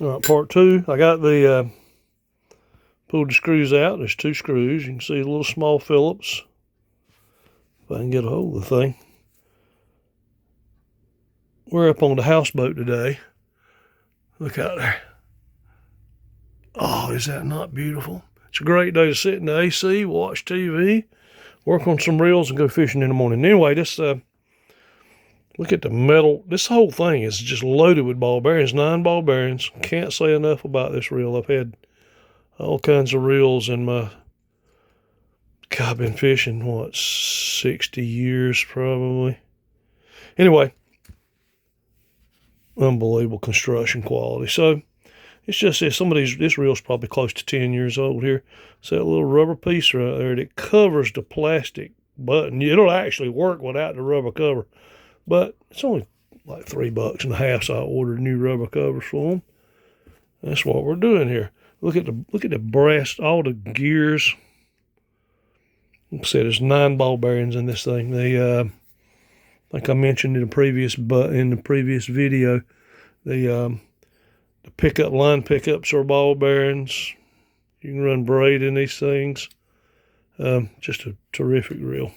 All right, part two. I got the pulled the screws out. There's two screws. You can see a little small Phillips. If I can get a hold of the thing. We're up on the houseboat today. Look out there. Oh, is that not beautiful? It's a great day to sit in the AC, watch TV, work on some reels, and go fishing in the morning. Anyway, this look at the metal. This whole thing is just loaded with ball bearings, 9 ball bearings. Can't say enough about this reel. I've had all kinds of reels in my, God, I've been fishing, what, 60 years probably. Anyway, unbelievable construction quality. So it's just this, this reel's probably close to 10 years old here. So that little rubber piece right there that covers the plastic button. It'll actually work without the rubber cover. But it's only like $3.50, so I ordered new rubber covers for them. That's what we're doing here. Look at the brass, all the gears. Like I said, there's 9 ball bearings in this thing. They, like I mentioned in the previous video, the line pickups are ball bearings. You can run braid in these things. Just a terrific reel.